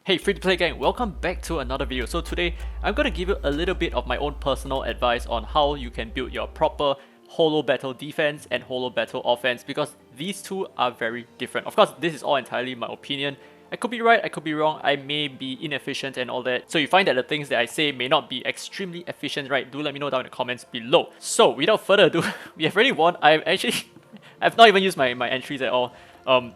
Hey free-to-play gang, welcome back to another video. So today, I'm gonna give you a little bit of my own personal advice on how you can build your proper Holobattle defense and Holobattle offense, because these two are very different. Of course, this is all entirely my opinion. I could be right, I could be wrong, I may be inefficient and all that. So you find that the things that I say may not be extremely efficient, right? Do let me know down in the comments below. So without further ado, we have already won. I've not even used my entries at all.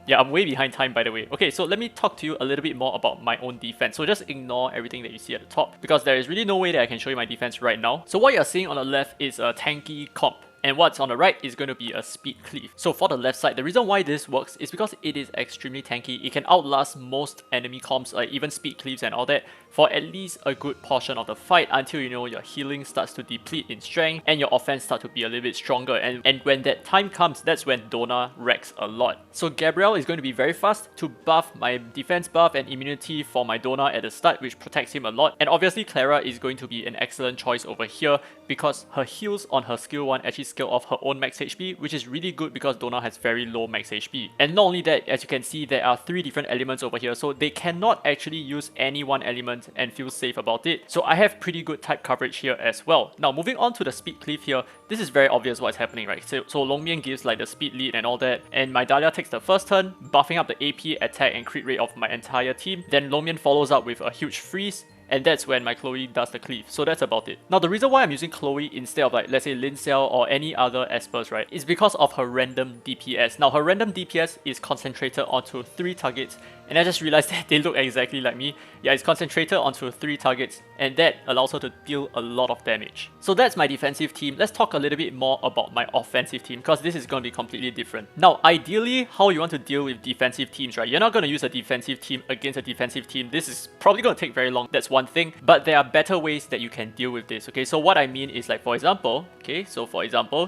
Yeah, I'm way behind time, by the way. Okay, so let me talk to you a little bit more about my own defense. So just ignore everything that you see at the top, because there is really no way that I can show you my defense right now. So what you're seeing on the left is a tanky comp, and what's on the right is going to be a speed cleave. So for the left side, the reason why this works is because it is extremely tanky. It can outlast most enemy comps, like even speed cleaves and all that, for at least a good portion of the fight until your healing starts to deplete in strength and your offense starts to be a little bit stronger. And when that time comes, that's when Dona wrecks a lot. So Gabrielle is going to be very fast to buff my defense buff and immunity for my Dona at the start, which protects him a lot. And obviously Clara is going to be an excellent choice over here because her heals on her skill 1 actually scale off her own max HP, which is really good because Dona has very low max HP. And not only that, as you can see, there are 3 different elements over here, so they cannot actually use any one element and feel safe about it. So I have pretty good type coverage here as well. Now moving on to the speed cleave here, this is very obvious what's happening, right? So Longmian gives like the speed lead and all that, and my Dahlia takes the first turn, buffing up the AP, attack and crit rate of my entire team. Then Longmian follows up with a huge freeze, and that's when my Chloe does the cleave. So that's about it. Now the reason why I'm using Chloe instead of like, let's say Lin Xiao or any other espers, right, is because of her random DPS. Now her random DPS is concentrated onto 3 targets, and I just realized that they look exactly like me. Yeah, it's concentrated onto 3 targets, and that allows her to deal a lot of damage. So that's my defensive team. Let's talk a little bit more about my offensive team, because this is going to be completely different. Now ideally, how you want to deal with defensive teams, right? You're not going to use a defensive team against a defensive team. This is probably going to take very long. That's one thing, but there are better ways that you can deal with this. Okay, so what I mean is, like, for example,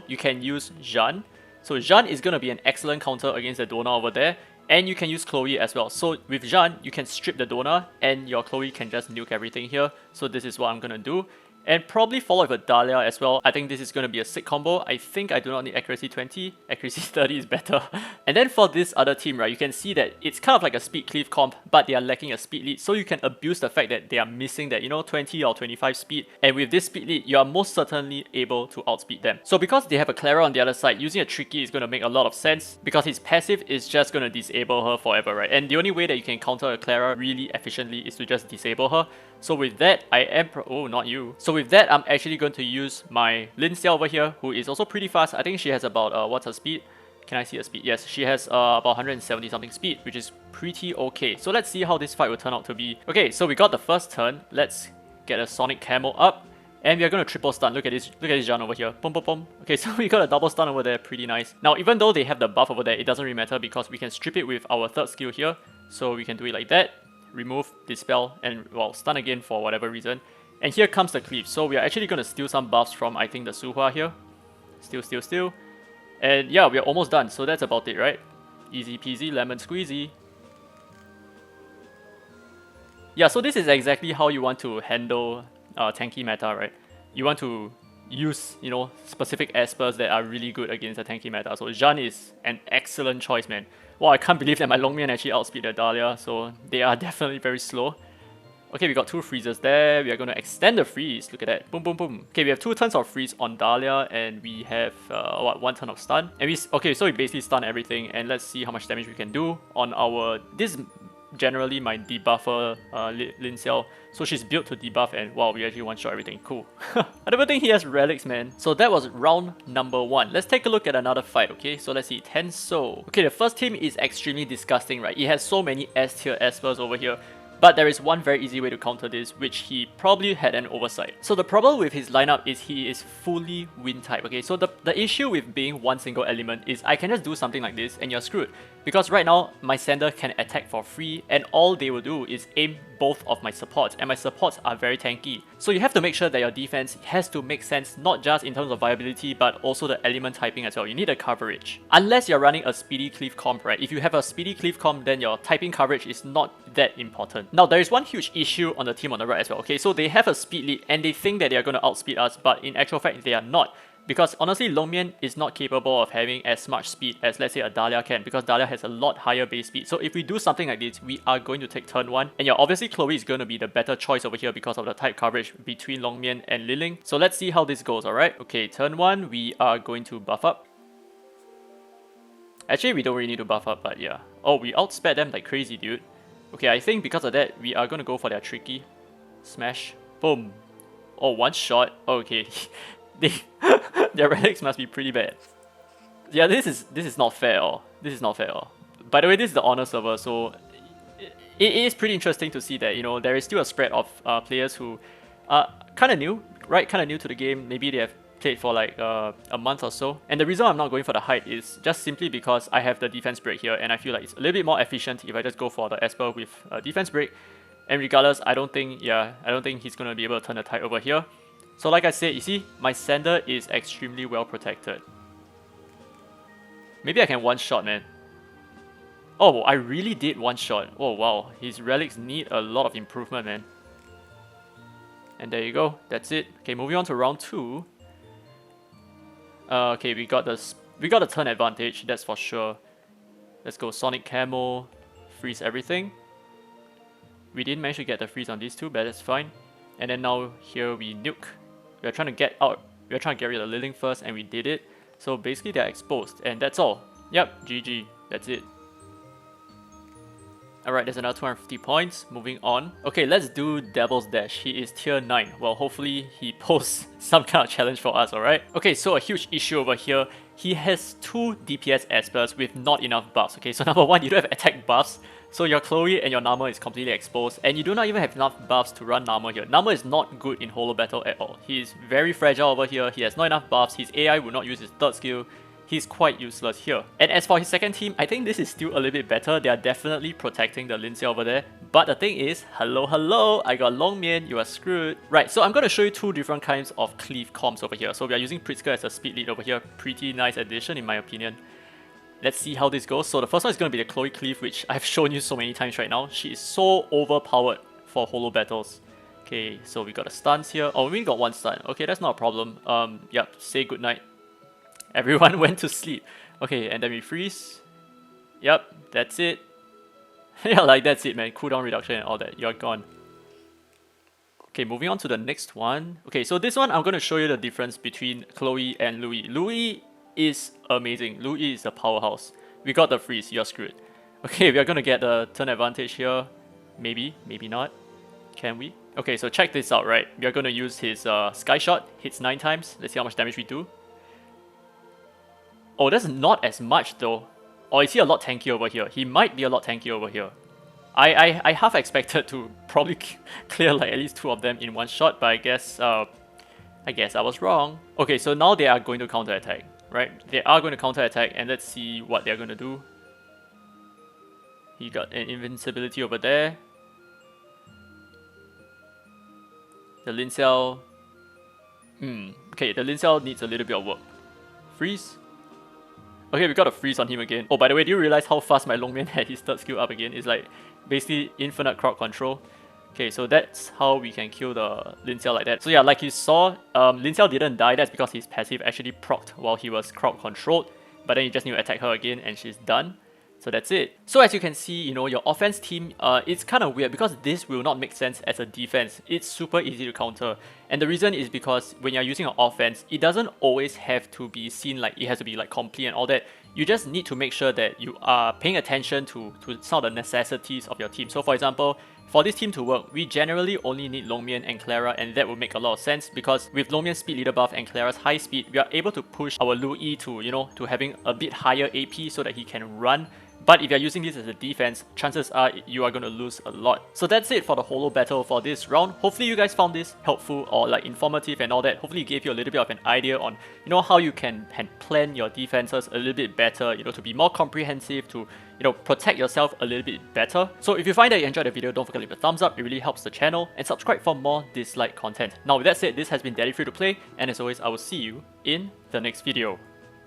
you can use Jeanne. So Jeanne is going to be an excellent counter against the Dona over there, and you can use Chloe as well. So with Jeanne, you can strip the Dona and your Chloe can just nuke everything here. So this is what I'm going to do. And probably follow with a Dahlia as well. I think this is going to be a sick combo. I think I do not need accuracy 20. Accuracy 30 is better. And then for this other team, right, you can see that it's kind of like a speed cleave comp, but they are lacking a speed lead. So you can abuse the fact that they are missing that, 20 or 25 speed. And with this speed lead, you are most certainly able to outspeed them. So because they have a Clara on the other side, using a Tricky is going to make a lot of sense, because his passive is just going to disable her forever, right? And the only way that you can counter a Clara really efficiently is to just disable her. So with that, So with that, I'm actually going to use my Lin Xiao over here, who is also pretty fast. I think she has about, what's her speed? Can I see her speed? Yes, she has about 170 something speed, which is pretty okay. So let's see how this fight will turn out to be. Okay, so we got the first turn. Let's get a Sonic Camo up. And we are going to triple stun. Look at this Jeanne over here. Boom, boom, boom. Okay, so we got a double stun over there. Pretty nice. Now, even though they have the buff over there, it doesn't really matter because we can strip it with our third skill here. So we can do it like that. Remove, dispel, and well, stun again for whatever reason. And here comes the cleave. So we are actually going to steal some buffs from, I think, the Suhua here. Steal. And yeah, we are almost done. So that's about it, right? Easy peasy, lemon squeezy. Yeah, so this is exactly how you want to handle tanky meta, right? You want to use, specific espers that are really good against the tanky meta. So Jeanne is an excellent choice, man. Wow, I can't believe that my Longmian actually outspeed the Dahlia, so they are definitely very slow. Okay, we got 2 freezes there. We are going to extend the freeze. Look at that. Boom, boom, boom. Okay, we have 2 turns of freeze on Dahlia, and we have, 1 turn of stun. And okay, so we basically stun everything, and let's see how much damage we can do on our... This is generally my debuffer, Lin Xiao. So she's built to debuff, and wow, we actually one-shot everything. Cool. I don't even think he has relics, man. So that was round number 1. Let's take a look at another fight, okay? So let's see. Tenso. Okay, the first team is extremely disgusting, right? It has so many S-tier espers over here. But there is one very easy way to counter this, which he probably had an oversight. So the problem with his lineup is he is fully wind type, okay? So the issue with being one single element is I can just do something like this and you're screwed. Because right now, my Sander can attack for free, and all they will do is aim both of my supports, and my supports are very tanky. So you have to make sure that your defense has to make sense, not just in terms of viability, but also the element typing as well. You need a coverage. Unless you're running a speedy cleave comp, right? If you have a speedy cleave comp, then your typing coverage is not that important. Now, there is one huge issue on the team on the right as well, okay? So they have a speed lead, and they think that they are going to outspeed us, but in actual fact, they are not. Because honestly, Longmian is not capable of having as much speed as, let's say, a Dahlia can, because Dahlia has a lot higher base speed. So if we do something like this, we are going to take turn 1. And yeah, obviously Chloe is going to be the better choice over here because of the type coverage between Longmian and Liling. So let's see how this goes, alright? Okay, turn 1, we are going to buff up. Actually, we don't really need to buff up, but yeah. Oh, we outsped them like crazy, dude. Okay, I think because of that, we are going to go for their tricky. Smash. Boom. Oh, one shot. Okay. Their relics must be pretty bad. Yeah, this is not fair. This is not fair. By the way, this is the honor server, so it is pretty interesting to see that, you know, there is still a spread of players who are kind of new, right? Kind of new to the game. Maybe they have played for like a month or so. And the reason I'm not going for the height is just simply because I have the defense break here, and I feel like it's a little bit more efficient if I just go for the Esper with defense break. And regardless, I don't think he's gonna be able to turn the tide over here. So like I said, you see, my Sander is extremely well protected. Maybe I can one-shot, man. Oh, I really did one-shot. Oh, wow. His relics need a lot of improvement, man. And there you go. That's it. Okay, moving on to round 2. Okay, we got the turn advantage, that's for sure. Let's go Sonic Camo, freeze everything. We didn't manage to get the freeze on these two, but that's fine. And then now here we nuke. We're trying to get out. We're trying to get rid of the Liling first, and we did it. So basically they're exposed, and that's all. Yep, GG. That's it. Alright, there's another 250 points. Moving on. Okay, let's do Devil's Dash. He is tier 9. Well, hopefully he poses some kind of challenge for us, alright? Okay, so a huge issue over here. He has 2 DPS Espers with not enough buffs. Okay, so number 1, you don't have attack buffs. So your Chloe and your Nama is completely exposed, and you do not even have enough buffs to run Nama here. Nama is not good in Holobattle at all. He is very fragile over here, he has not enough buffs, his AI will not use his third skill. He's quite useless here. And as for his second team, I think this is still a little bit better. They are definitely protecting the Lindsay over there. But the thing is, hello, I got Longmian, you are screwed. Right, so I'm going to show you 2 different kinds of cleave comps over here. So we are using Pritzker as a speed lead over here. Pretty nice addition in my opinion. Let's see how this goes. So the first one is going to be the Chloe cleave, which I've shown you so many times right now. She is so overpowered for holo battles. Okay, so we got a stuns here. Oh, we got 1 stun. Okay, that's not a problem. Yep, say goodnight. Everyone went to sleep. Okay, and then we freeze. Yep, that's it. Yeah, like that's it, man. Cooldown reduction and all that. You're gone. Okay, moving on to the next one. Okay, so this one, I'm going to show you the difference between Chloe and Louis. Louis is amazing. Louis is a powerhouse. We got the freeze. You're screwed. Okay, we are going to get the turn advantage here. Maybe, maybe not. Can we? Okay, so check this out, right? We are going to use his Sky Shot. Hits 9 times. Let's see how much damage we do. Oh, that's not as much though. Or is he a lot tanky over here? He might be a lot tanky over here. I half expected to probably clear like at least 2 of them in 1 shot, but I guess I was wrong. Okay, so now they are going to counterattack, right? They are going to counterattack, and let's see what they're going to do. He got an invincibility over there. The Lincel. Okay, the Lincel needs a little bit of work. Freeze. Okay, we got a freeze on him again. Oh, by the way, do you realize how fast my Longmian had his third skill up again? It's like basically infinite crowd control. Okay, so that's how we can kill the Lincel like that. So yeah, like you saw, Lincel didn't die. That's because his passive actually procced while he was crowd controlled. But then you just need to attack her again and she's done. So that's it. So as you can see, you know, your offense team, it's kind of weird because this will not make sense as a defense. It's super easy to counter. And the reason is because when you're using an offense, it doesn't always have to be seen like it has to be like complete and all that. You just need to make sure that you are paying attention to some of the necessities of your team. So for example, for this team to work, we generally only need Longmian and Clara, and that would make a lot of sense because with Longmian's speed leader buff and Clara's high speed, we are able to push our Louis to, you know, to having a bit higher AP so that he can run. But if you're using this as a defense, chances are you are going to lose a lot. So that's it for the holo battle for this round. Hopefully you guys found this helpful or like informative and all that. Hopefully it gave you a little bit of an idea on, you know, how you can plan your defenses a little bit better, you know, to be more comprehensive, to, you know, protect yourself a little bit better. So if you find that you enjoyed the video, don't forget to leave a thumbs up. It really helps the channel, and subscribe for more Dislyte content. Now with that said, this has been Daddy Free to Play, and as always, I will see you in the next video.